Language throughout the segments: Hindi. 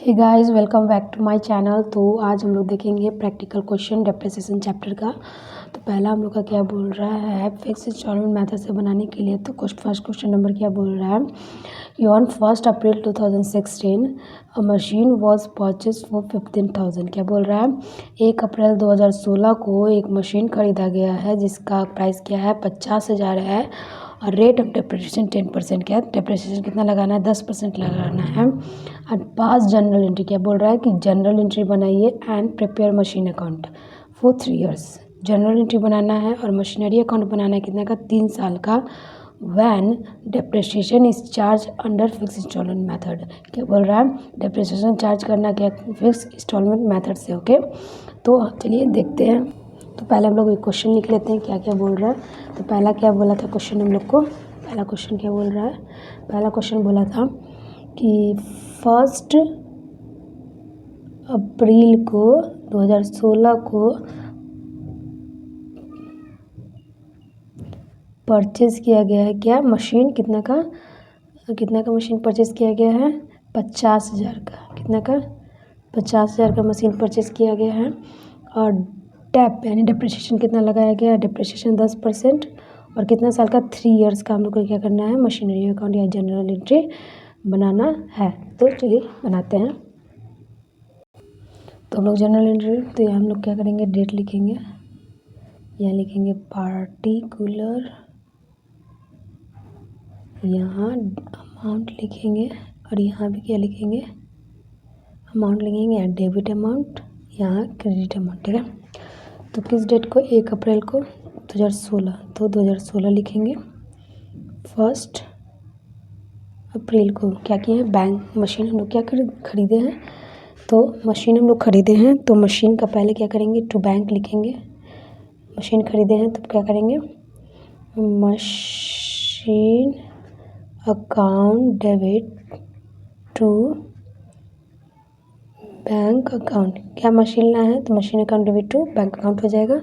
Hey guys, welcome back to my channel. तो आज हम लोग देखेंगे प्रैक्टिकल क्वेश्चन डेप्रिसिएशन चैप्टर का। तो पहला हम लोग का क्या बोल रहा है, फिक्स इंस्टॉलमेंट मेथड से बनाने के लिए। तो फर्स्ट क्वेश्चन नंबर क्या बोल रहा है, on 1 April 2016 a machine was purchase for 15,000। क्या बोल रहा है, 1 अप्रैल 2016 को एक मशीन खरीदा गया है जिसका प्राइस क्या है, 50,000 है। और रेट ऑफ डेप्रिसिएशन 10%। क्या डेप्रिसिएशन कितना लगाना है, 10% लगाना है। एंड पास जनरल एंट्री, क्या बोल रहा है कि जनरल एंट्री बनाइए and prepare machine account for 3 years. General entry बनाना है और मशीनरी अकाउंट बनाना है कितने का, 3 साल का। When depreciation is charge under fix installment method. क्या बोल रहा है, डेप्रिसिएशन चार्ज करना क्या, फिक्स इंस्टॉलमेंट मेथड से। ओके, तो चलिए देखते हैं। तो पहले हम लोग एक क्वेश्चन लिख लेते हैं क्या क्या बोल रहा है। तो पहला क्या बोला था क्वेश्चन हम लोग को, पहला क्वेश्चन क्या बोल रहा है, पहला क्वेश्चन बोला था कि 1 अप्रैल को 2016 को परचेज किया गया है क्या, मशीन कितना का मशीन परचेज किया गया है, 50,000 का। कितना का, 50,000 का मशीन परचेज किया गया है। और डेप यानी डेप्रिसिएशन कितना लगाया गया है, डेप्रिसिएशन 10%। और कितना साल का, 3 ईयर्स का हम लोग को क्या करना है, मशीनरी अकाउंट या जनरल एंट्री बनाना है। तो चलिए बनाते हैं। तो हम लोग जनरल एंट्री, तो यहाँ हम लोग क्या करेंगे, डेट लिखेंगे, यहाँ लिखेंगे पार्टिकुलर, यहाँ अमाउंट लिखेंगे और यहाँ भी क्या लिखेंगे, अमाउंट लिखेंगे, यहाँ डेबिट अमाउंट, यहाँ क्रेडिट अमाउंट। ठीक है, तो किस डेट को, 1 अप्रैल को 2016, तो 2016 लिखेंगे। 1 अप्रैल को क्या किए हैं, बैंक मशीन हम लोग क्या खरीदे हैं, तो मशीन हम लोग खरीदे हैं। तो मशीन का पहले क्या करेंगे, टू बैंक लिखेंगे। मशीन खरीदे हैं तो क्या करेंगे, machine account debit to bank account. क्या मशीन ला है, तो machine account debit to bank account हो जाएगा।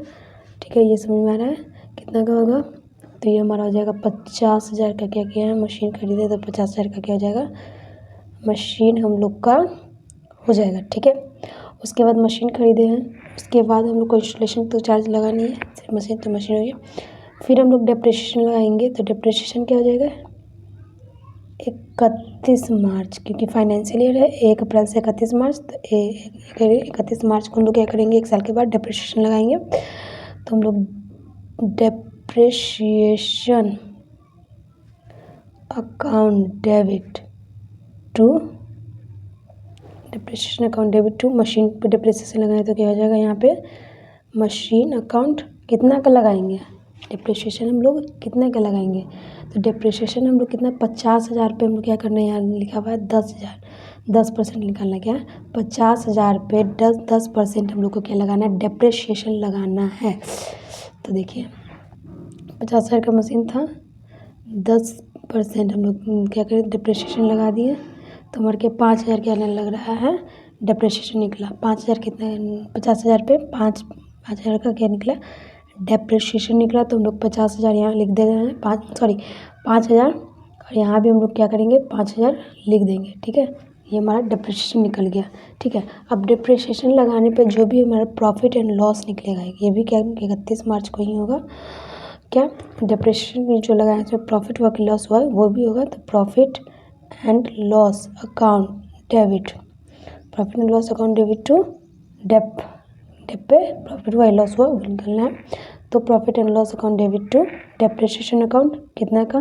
ठीक है, ये समझ में आ रहा है, कितना का होगा, तो ये हमारा हो जाएगा 50,000 का। क्या किया है, मशीन खरीदे तो 50,000 का क्या हो जाएगा, मशीन हम लोग का हो जाएगा। ठीक है, उसके बाद मशीन खरीदे हैं, उसके बाद हम लोग को इंस्टॉलेशन तो चार्ज लगानी है, सिर्फ मशीन तो मशीन हो गया। फिर हम लोग डेप्रिसिएशन लगाएंगे, तो डेप्रिसिएशन क्या हो जाएगा, 31 मार्च, क्योंकि फाइनेंशियल ईयर है 1 अप्रैल से 31 मार्च। तो 31 मार्च को हम लोग क्या करेंगे, 1 साल के बाद डेप्रिसिएशन लगाएंगे। तो हम लोग depreciation account debit to machine पे डेप्रिसिएशन लगाएं तो क्या हो जाएगा, यहाँ पे मशीन अकाउंट कितना का लगाएंगे, डेप्रिसिएशन हम लोग कितने का लगाएंगे, तो डेप्रिसिएशन हम लोग कितना, 50,000 पे हम लोग क्या करना है, यहाँ लिखा हुआ है 10,000, 10% निकालना। क्या है, 50,000 पे 10% हम लोग को क्या लगाना है, डेप्रिसिएशन लगाना है। तो देखिए 50,000 का मशीन था, 10% हम लोग क्या करें, डेप्रिसिएशन लगा दिए। तो हमारे के 5,000 क्या लग रहा है, डेप्रिसिएशन निकला। 5,000 कितना, 50,000 पे 5,000 का क्या निकला, डेप्रिसिएशन निकला। तो हम लोग 50,000 यहाँ लिख दे रहे हैं, 5,000। और यहाँ भी हम लोग क्या करेंगे, 5,000 लिख देंगे। ठीक है, ये हमारा डेप्रिसिएशन निकल गया। ठीक है, अब डेप्रिसिएशन लगाने पे जो भी हमारा प्रॉफिट एंड लॉस निकलेगा, ये भी क्या 31 मार्च को ही होगा। क्या डेप्रिसिएशन जो लगाया, जो प्रॉफिट हुआ कि लॉस हुआ वो भी होगा। तो profit and loss account debit, profit and loss account debit to dep पे प्रॉफिट हुआ लॉस हुआ वो निकलना है। तो profit and loss account debit to depreciation account कितना का,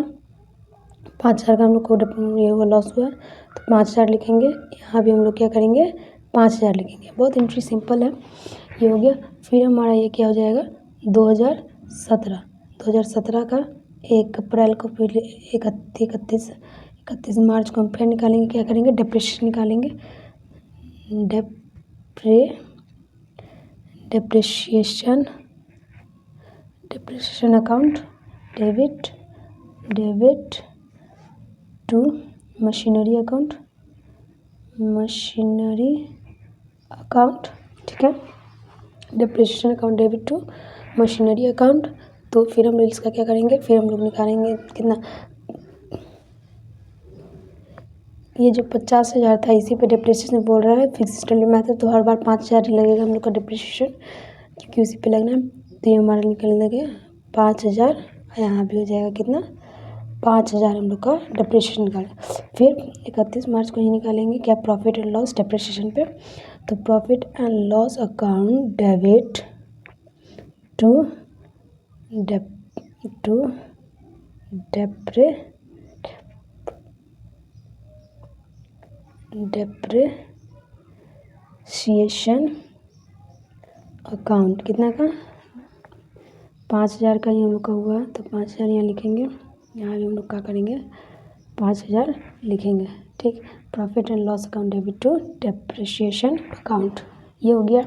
5,000 का हम लोग को ये हुआ लॉस हुआ, तो 5,000 लिखेंगे। यहाँ भी हम लोग क्या करेंगे, 5,000 लिखेंगे। बहुत एंट्री सिंपल है, ये हो गया। फिर हमारा ये क्या हो जाएगा, 2017 का 1 अप्रैल को, फिर 31 मार्च को हम फिर निकालेंगे, क्या करेंगे, डेप्रिसिएशन निकालेंगे। Depreciation account debit to machinery account. ठीक है, depreciation account debit to machinery account. तो फिर हम लोग इसका क्या करेंगे, फिर हम लोग निकालेंगे कितना, ये जो 50,000 था इसी पे डिप्रिसिएशन बोल रहा है फिक्स इंस्टॉलमेंट मेथड, तो हर बार 5,000 ही लगेगा हम लोग का डिप्रिसिएशन, क्योंकि उसी पे लगना है। तो ये हमारा निकल लगे 5,000, यहाँ भी हो जाएगा कितना 5,000 हम लोग का डिप्रिसिएशन निकालें। फिर 31 मार्च को ही निकालेंगे क्या, प्रॉफिट एंड लॉस डिप्रिसिएशन पे। तो profit and loss account debit to depreciation account कितना का 5,000 का ही हम लोग का हुआ, तो 5,000 यहाँ लिखेंगे, यहाँ भी हम लोग क्या करेंगे 5,000 लिखेंगे। ठीक, profit and loss account debit to depreciation account, ये हो गया।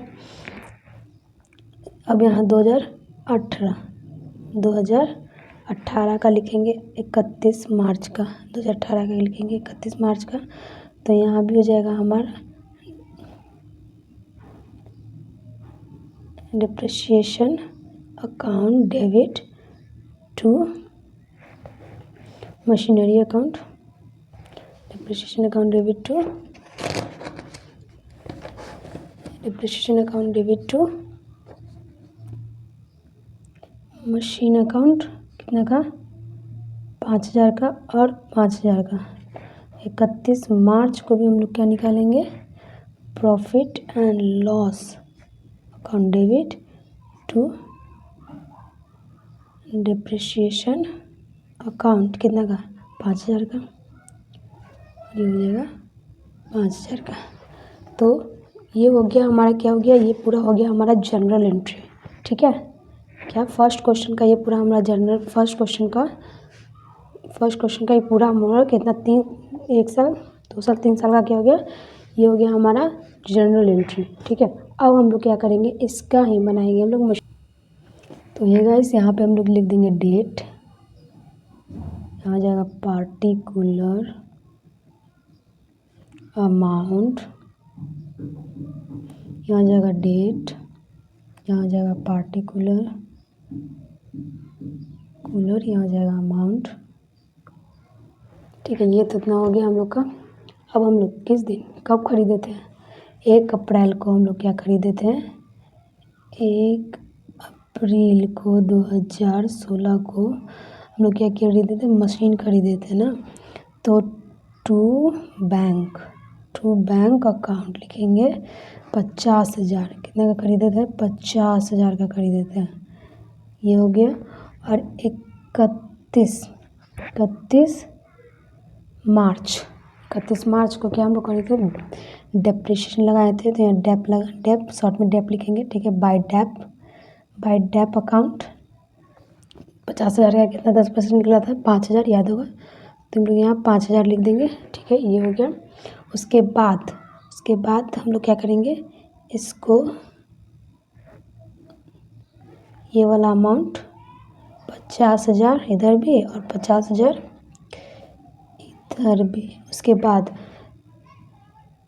अब यहाँ 2018 का लिखेंगे 31 मार्च का, 2018 का लिखेंगे 31 मार्च का। तो यहाँ भी हो जाएगा हमारा depreciation account debit to machinery account, depreciation account debit to machine account कितना का 5,000 का और 5,000 का। 31 मार्च को भी हम लोग क्या निकालेंगे, profit and loss account debit to depreciation account कितना का 5,000 का, ये हो जाएगा 5,000 का। तो ये हो गया हमारा, क्या हो गया, ये पूरा हो गया हमारा जनरल एंट्री। ठीक है, क्या फर्स्ट क्वेश्चन का ये पूरा हमारा जनरल, फर्स्ट क्वेश्चन का ये पूरा हमारा कितना 1 साल 2 साल 3 साल का क्या हो गया, ये हो गया हमारा जनरल एंट्री। ठीक है, अब हम लोग क्या करेंगे, इसका ही बनाएंगे हम लोग मशीन। तो ये गाइस यहाँ पे हम लोग लिख देंगे डेट, यहाँ जाएगा पार्टिकुलर अमाउंट, यहाँ जाएगा डेट, यहाँ जाएगा पार्टिकुलर, यहाँ जाएगा अमाउंट। ठीक है, ये तो इतना हो गया हम लोग का। अब हम लोग किस दिन कब खरीदे थे, 1 अप्रैल को हम लोग क्या खरीदे थे, 1 अप्रैल को 2016 को हम लोग क्या खरीदे थे, मशीन खरीदे थे ना। तो टू बैंक अकाउंट लिखेंगे 50,000, कितने का खरीदे थे 50,000 का खरीदे थे, ये हो गया। और 31 मार्च को क्या हम लोग खरीदे थे, डेप्रिसिएशन लगाए थे, तो यहाँ डेप शॉर्ट में डेप लिखेंगे। ठीक है, बाय डेप अकाउंट 50,000 का कितना 10% निकला था 5,000, याद होगा, तो हम लोग यहाँ 5,000 लिख देंगे। ठीक है, ये हो गया। उसके बाद हम लोग क्या करेंगे, इसको ये वाला अमाउंट 50,000 इधर भी और 50,000 इधर भी। उसके बाद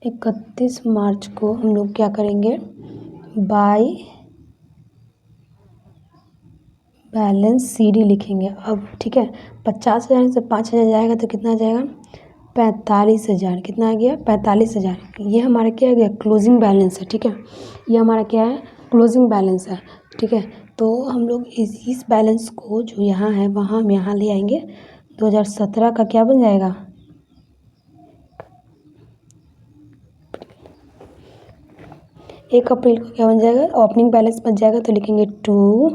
31 मार्च को हम लोग क्या करेंगे, बाय बैलेंस CD लिखेंगे। अब ठीक है, 50,000 से 5,000 जाएगा तो कितना जाएगा 45,000, कितना आ गया 45,000। ये हमारा क्या आ गया, क्लोजिंग बैलेंस है। ठीक है, ये हमारा क्या है, क्लोजिंग बैलेंस है। ठीक है, तो हम लोग इस बैलेंस को जो यहाँ है वहाँ हम यहाँ ले आएंगे। 2017 का क्या बन जाएगा, एक अप्रैल को क्या बन जाएगा, ओपनिंग बैलेंस बन जाएगा, तो लिखेंगे टू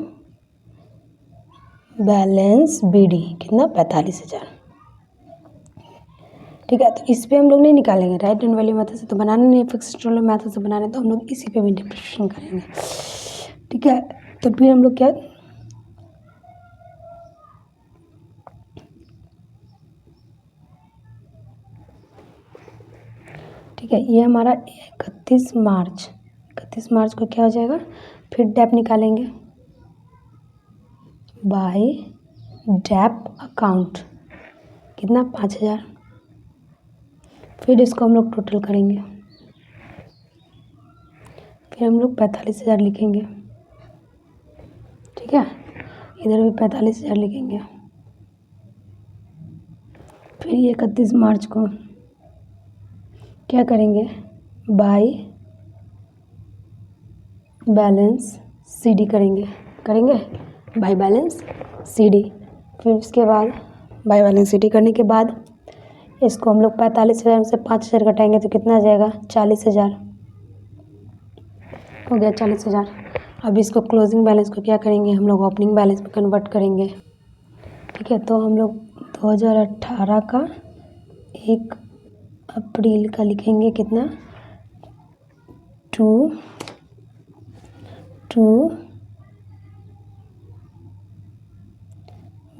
बैलेंस BD कितना 45,000। ठीक है, तो इस पे हम लोग नहीं निकालेंगे राइट हैंड वैल्यू मेथड से, तो बनाने नहीं, फिक्स इंस्टॉलमेंट मेथड से बनाने, तो हम लोग इसी पे भी डिप्रिसिएशन करेंगे। ठीक है, तो फिर हम लोग क्या, ठीक है, ये हमारा 31 मार्च को क्या हो जाएगा, फिर डेप निकालेंगे, बाय डेप अकाउंट कितना 5,000। फिर इसको हम लोग टोटल करेंगे, फिर हम लोग 45,000 लिखेंगे। ठीक है, इधर भी 45,000 लिखेंगे। फिर ये 31 मार्च को क्या करेंगे, बाई बैलेंस CD करेंगे बाई बैलेंस CD। फिर उसके बाद बाई बैलेंस CD करने के बाद इसको हम लोग 45,000 में से 5,000 घटाएंगे तो कितना आ जाएगा, 40,000 हो गया, 40,000। अब इसको क्लोजिंग बैलेंस को क्या करेंगे, हम लोग ओपनिंग बैलेंस में कन्वर्ट करेंगे। ठीक है, तो हम लोग 2018 का 1 अप्रैल का लिखेंगे कितना, टू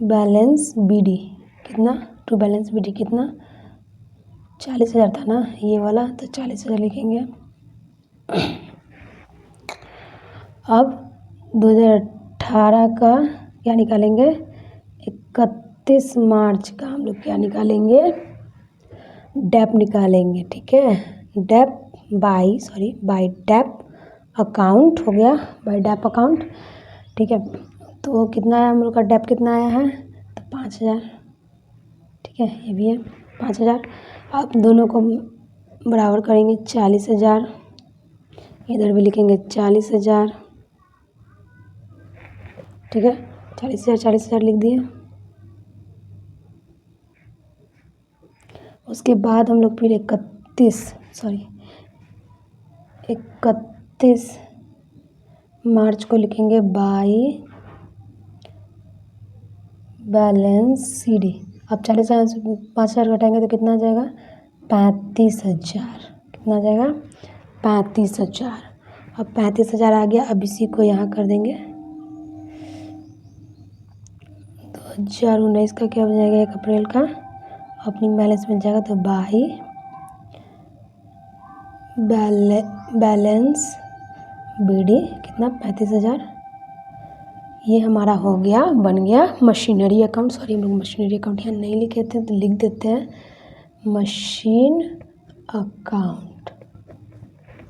बैलेंस BD कितना, टू बैलेंस BD कितना, 40,000 था ना ये वाला, तो 40,000 लिखेंगे। अब 2018 का क्या निकालेंगे, 31 मार्च का हम लोग क्या निकालेंगे, डेप निकालेंगे। ठीक है, बाई डेप अकाउंट हो गया, बाई डेप अकाउंट। ठीक है, तो कितना आया हम लोग का, डेप कितना आया है, तो 5,000। ठीक है, ये भी है 5,000। अब दोनों को बराबर करेंगे, 40,000, इधर भी लिखेंगे 40,000। ठीक है, 40,000 लिख दिए। उसके बाद हम लोग फिर 31 मार्च को लिखेंगे बाई बैलेंस CD। अब 40,000 से 5,000 घटाएंगे तो कितना आ जाएगा, 35,000। कितना आ जाएगा, 35,000। अब 35,000 आ गया। अब इसी को यहाँ कर देंगे, 2019 का क्या हो जाएगा, 1 अप्रैल का ओपनिंग बैलेंस मिल जाएगा। तो बाई बैलेंस BD कितना, 35,000। ये हमारा हो गया, बन गया मशीनरी अकाउंट। सॉरी, हम लोग मशीनरी अकाउंट यहाँ नहीं लिखे थे तो लिख देते हैं, मशीन अकाउंट।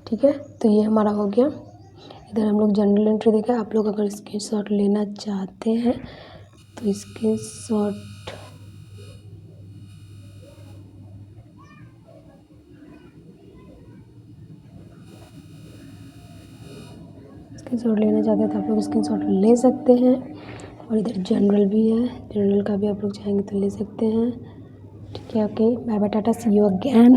ठीक है, तो ये हमारा हो गया। इधर हम लोग जनरल एंट्री देखें। आप लोग अगर स्क्रीनशॉट लेना चाहते हैं तो स्क्रीनशॉट लेना चाहते हैं तो आप लोग स्क्रीनशॉट ले सकते हैं। और इधर जनरल भी है, जनरल का भी आप लोग चाहेंगे तो ले सकते हैं। ठीक है, okay, bye bye, tata, see you again.